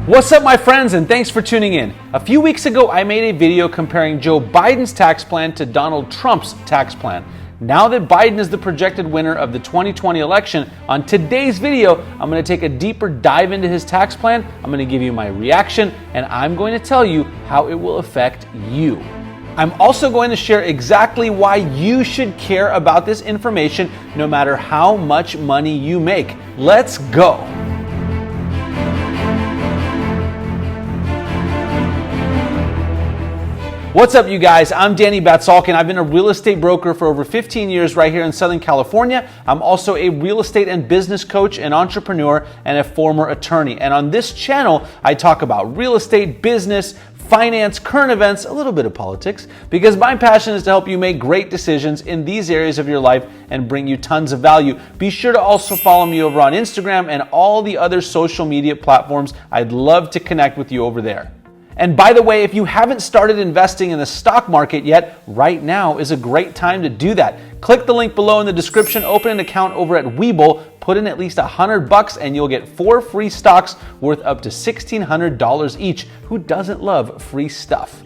What's up, my friends, and thanks for tuning in. A few weeks ago, I made a video comparing Joe Biden's tax plan to Donald Trump's tax plan. Now that Biden is the projected winner of the 2020 election, on today's video, I'm going to take a deeper dive into his tax plan, I'm going to give you my reaction, and I'm going to tell you how it will affect you. I'm also going to share exactly why you should care about this information no matter how much money you make. Let's go. What's up, you guys? I'm Danny Batsalkin. I've been a real estate broker for over 15 years right here in Southern California. I'm also a real estate and business coach, an entrepreneur, and a former attorney. And on this channel, I talk about real estate, business, finance, current events, a little bit of politics, because my passion is to help you make great decisions in these areas of your life and bring you tons of value. Be sure to also follow me over on Instagram and all the other social media platforms. I'd love to connect with you over there. And by the way, if you haven't started investing in the stock market yet, right now is a great time to do that. Click the link below in the description, open an account over at Webull, put in at least $100 and you'll get 4 free stocks worth up to $1,600 each. Who doesn't love free stuff?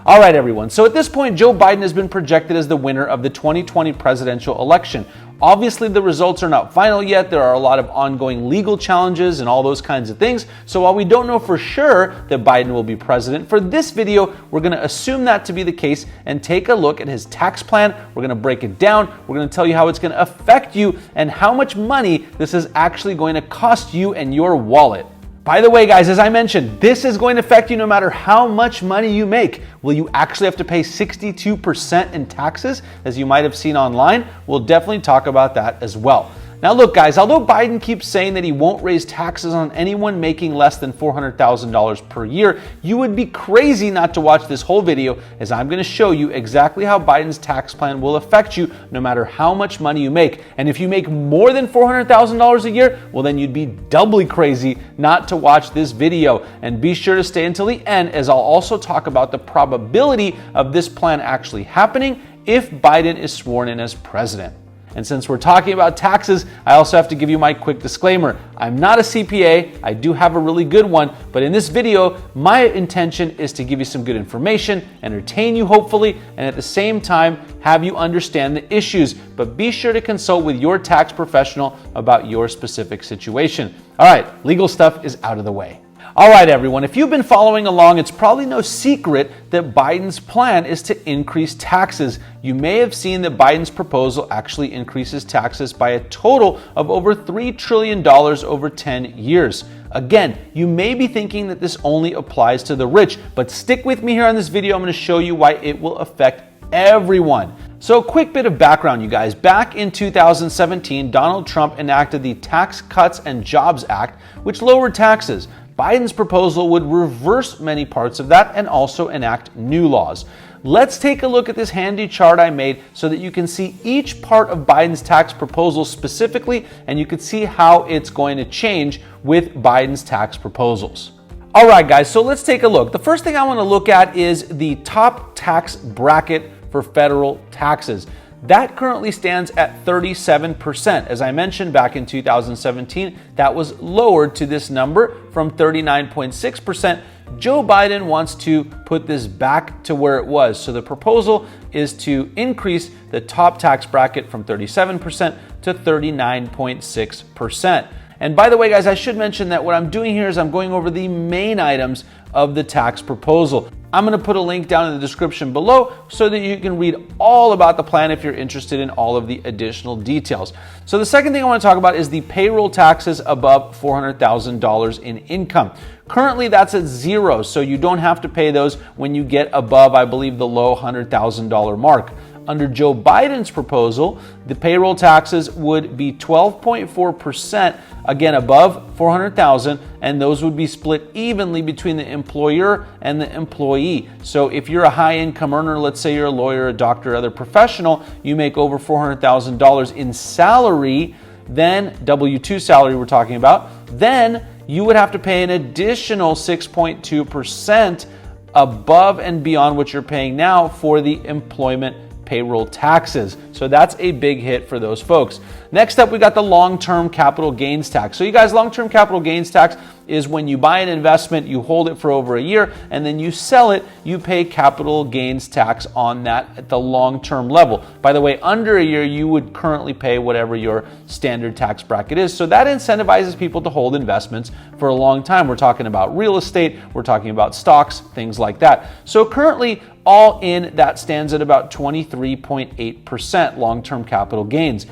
All right, everyone. So at this point, Joe Biden has been projected as the winner of the 2020 presidential election. Obviously, the results are not final yet. There are a lot of ongoing legal challenges and all those kinds of things. So while we don't know for sure that Biden will be president, for this video, we're going to assume that to be the case and take a look at his tax plan. We're going to break it down. We're going to tell you how it's going to affect you and how much money this is actually going to cost you and your wallet. By the way, guys, as I mentioned, this is going to affect you no matter how much money you make. Will you actually have to pay 62% in taxes, as you might have seen online? We'll definitely talk about that as well. Now look, guys, although Biden keeps saying that he won't raise taxes on anyone making less than $400,000 per year, you would be crazy not to watch this whole video, as I'm going to show you exactly how Biden's tax plan will affect you no matter how much money you make. And if you make more than $400,000 a year, well, then you'd be doubly crazy not to watch this video. And be sure to stay until the end, as I'll also talk about the probability of this plan actually happening if Biden is sworn in as president. And since we're talking about taxes, I also have to give you my quick disclaimer. I'm not a CPA. I do have a really good one, but in this video, my intention is to give you some good information, entertain you hopefully, and at the same time, have you understand the issues. But be sure to consult with your tax professional about your specific situation. All right, legal stuff is out of the way. All right, everyone, if you've been following along, it's probably no secret that Biden's plan is to increase taxes. You may have seen that Biden's proposal actually increases taxes by a total of over $3 trillion over 10 years. Again, you may be thinking that this only applies to the rich, but stick with me here on this video. I'm going to show you why it will affect everyone. So a quick bit of background, you guys. Back in 2017, Donald Trump enacted the Tax Cuts and Jobs Act, which lowered taxes. Biden's proposal would reverse many parts of that and also enact new laws. Let's take a look at this handy chart I made so that you can see each part of Biden's tax proposal specifically, and you can see how it's going to change with Biden's tax proposals. All right, guys, so let's take a look. The first thing I want to look at is the top tax bracket for federal taxes. That currently stands at 37%. As I mentioned back in 2017, that was lowered to this number from 39.6%. Joe Biden wants to put this back to where it was. So the proposal is to increase the top tax bracket from 37% to 39.6%. And by the way, guys, I should mention that what I'm doing here is I'm going over the main items of the tax proposal. I'm going to put a link down in the description below so that you can read all about the plan if you're interested in all of the additional details. So the second thing I want to talk about is the payroll taxes above $400,000 in income. Currently, that's at zero, so you don't have to pay those when you get above, I believe, the low $100,000 mark. Under Joe Biden's proposal, the payroll taxes would be 12.4%, again above $400,000, and those would be split evenly between the employer and the employee. So if you're a high income earner, let's say you're a lawyer, a doctor, other professional, you make over $400,000 in salary, then W-2 salary we're talking about, then you would have to pay an additional 6.2% above and beyond what you're paying now for the employment payroll taxes. So that's a big hit for those folks. Next up, we got the long-term capital gains tax. So you guys, long-term capital gains tax is when you buy an investment, you hold it for over a year, and then you sell it, you pay capital gains tax on that at the long-term level. By the way, under a year, you would currently pay whatever your standard tax bracket is. So that incentivizes people to hold investments for a long time. We're talking about real estate, we're talking about stocks, things like that. So currently, all in, that stands at about 23.8% long-term capital gains.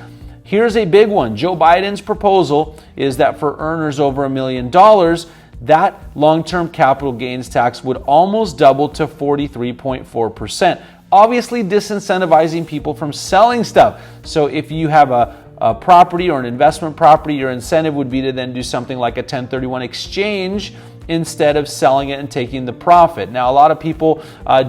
Here's a big one. Joe Biden's proposal is that for earners over $1 million, that long-term capital gains tax would almost double to 43.4%. Obviously disincentivizing people from selling stuff. So if you have a property or an investment property, your incentive would be to then do something like a 1031 exchange instead of selling it and taking the profit. Now, a lot of people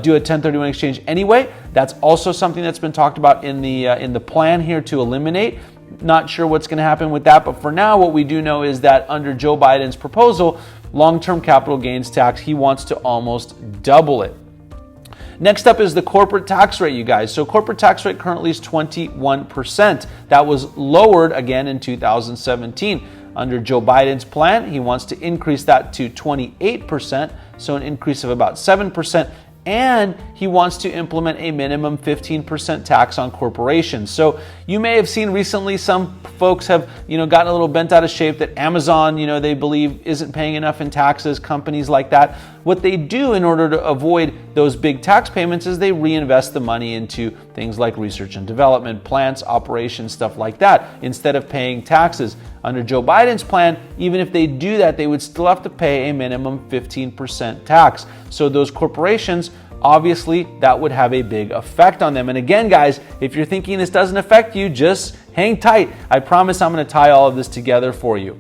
do a 1031 exchange anyway. That's also something that's been talked about in the plan here to eliminate. Not sure what's going to happen with that, but for now, what we do know is that under Joe Biden's proposal, long-term capital gains tax, he wants to almost double it. Next up is the corporate tax rate, you guys. So corporate tax rate currently is 21%. That was lowered again in 2017. Under Joe Biden's plan, he wants to increase that to 28%, so an increase of about 7%. And he wants to implement a minimum 15% tax on corporations. So you may have seen recently some folks have, gotten a little bent out of shape that Amazon, they believe isn't paying enough in taxes, companies like that. What they do in order to avoid those big tax payments is they reinvest the money into things like research and development, plants, operations, stuff like that, instead of paying taxes. Under Joe Biden's plan, even if they do that, they would still have to pay a minimum 15% tax. So those corporations, obviously, that would have a big effect on them. And again, guys, if you're thinking this doesn't affect you, just hang tight. I promise I'm going to tie all of this together for you.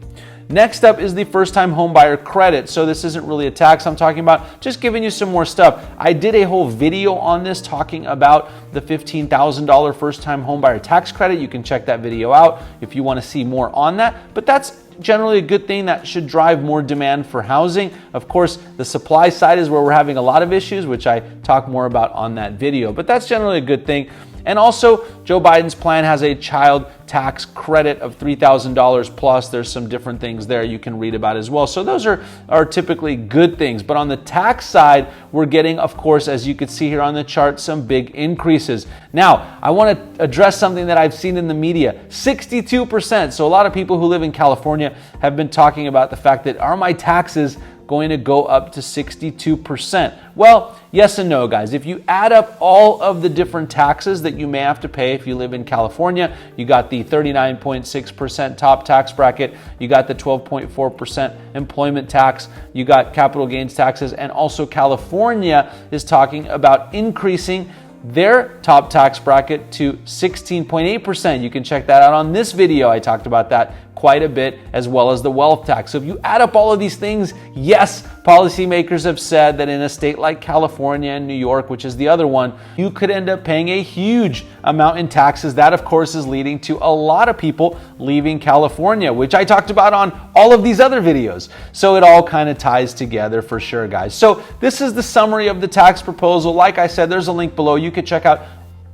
Next up is the first-time homebuyer credit. So this isn't really a tax I'm talking about, just giving you some more stuff. I did a whole video on this talking about the $15,000 first-time homebuyer tax credit. You can check that video out if you want to see more on that. But that's generally a good thing that should drive more demand for housing. Of course, the supply side is where we're having a lot of issues, which I talk more about on that video. But that's generally a good thing. And also, Joe Biden's plan has a child tax credit of $3,000 plus. There's some different things there you can read about as well. So those are typically good things. But on the tax side, we're getting, of course, as you can see here on the chart, some big increases. Now, I want to address something that I've seen in the media. 62%. So a lot of people who live in California have been talking about the fact that, are my taxes going to go up to 62%? Well, yes and no, guys. If you add up all of the different taxes that you may have to pay if you live in California, you got the 39.6% top tax bracket, you got the 12.4% employment tax, you got capital gains taxes, and also California is talking about increasing their top tax bracket to 16.8%. You can check that out on this video. I talked about that quite a bit, as well as the wealth tax. So if you add up all of these things, yes, policymakers have said that in a state like California and New York, which is the other one, you could end up paying a huge amount in taxes. That, of course, is leading to a lot of people leaving California, which I talked about on all of these other videos. So it all kind of ties together for sure, guys. So this is the summary of the tax proposal. Like I said, there's a link below. You could check out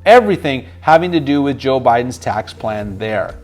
everything having to do with Joe Biden's tax plan there.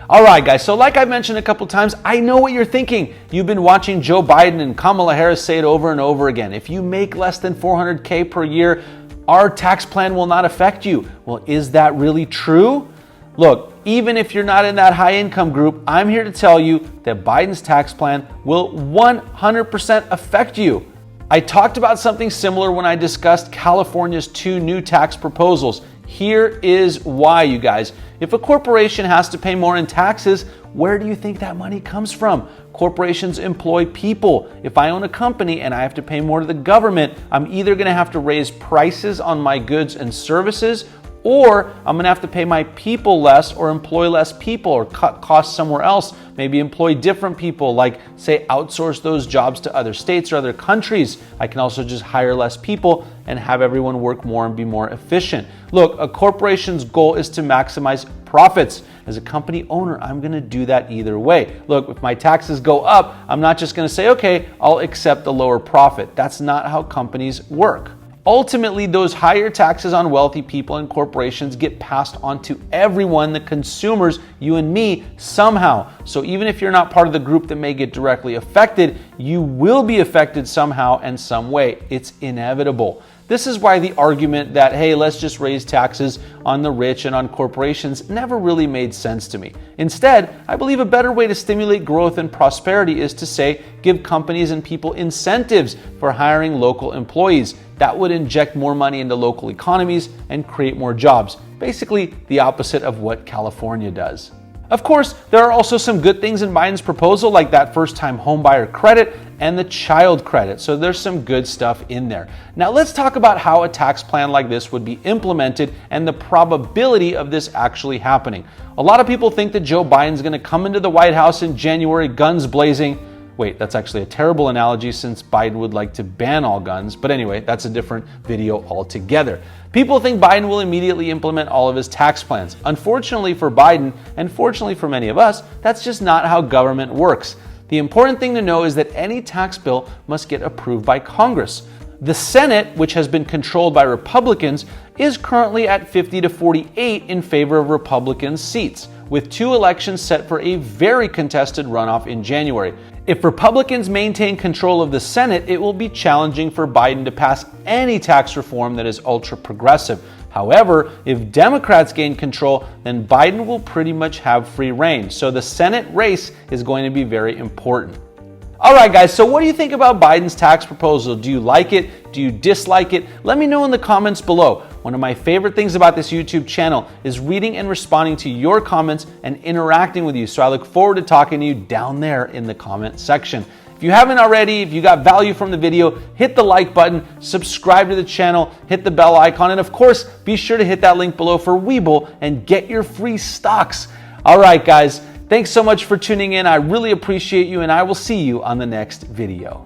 All right, guys, so like I mentioned a couple times, I know what you're thinking. You've been watching Joe Biden and Kamala Harris say it over and over again. If you make less than $400K per year, our tax plan will not affect you. Well, is that really true? Look, even if you're not in that high income group, I'm here to tell you that Biden's tax plan will 100% affect you. I talked about something similar when I discussed California's 2 new tax proposals. Here is why, you guys. If a corporation has to pay more in taxes, where do you think that money comes from? Corporations employ people. If I own a company and I have to pay more to the government, I'm either going to have to raise prices on my goods and services, or I'm going to have to pay my people less or employ less people or cut costs somewhere else, maybe employ different people, like say outsource those jobs to other states or other countries. I can also just hire less people and have everyone work more and be more efficient. Look, a corporation's goal is to maximize profits. As a company owner, I'm going to do that either way. Look, if my taxes go up, I'm not just going to say, okay, I'll accept the lower profit. That's not how companies work. Ultimately, those higher taxes on wealthy people and corporations get passed on to everyone, the consumers, you and me, somehow. So even if you're not part of the group that may get directly affected, you will be affected somehow and some way. It's inevitable. This is why the argument that, hey, let's just raise taxes on the rich and on corporations never really made sense to me. Instead, I believe a better way to stimulate growth and prosperity is to say, give companies and people incentives for hiring local employees. That would inject more money into local economies and create more jobs. Basically, the opposite of what California does. Of course, there are also some good things in Biden's proposal, like that first-time homebuyer credit and the child credit. So there's some good stuff in there. Now let's talk about how a tax plan like this would be implemented and the probability of this actually happening. A lot of people think that Joe Biden's going to come into the White House in January, guns blazing. Wait, that's actually a terrible analogy since Biden would like to ban all guns. But anyway, that's a different video altogether. People think Biden will immediately implement all of his tax plans. Unfortunately for Biden, and fortunately for many of us, that's just not how government works. The important thing to know is that any tax bill must get approved by Congress. The Senate, which has been controlled by Republicans, is currently at 50 to 48 in favor of Republican seats, with 2 elections set for a very contested runoff in January. If Republicans maintain control of the Senate, it will be challenging for Biden to pass any tax reform that is ultra-progressive. However, if Democrats gain control, then Biden will pretty much have free reign. So the Senate race is going to be very important. All right, guys, so what do you think about Biden's tax proposal? Do you like it? Do you dislike it? Let me know in the comments below. One of my favorite things about this YouTube channel is reading and responding to your comments and interacting with you. So I look forward to talking to you down there in the comment section. If you haven't already, if you got value from the video, hit the like button, subscribe to the channel, hit the bell icon, and of course, be sure to hit that link below for Webull and get your free stocks. All right, guys. Thanks so much for tuning in. I really appreciate you, and I will see you on the next video.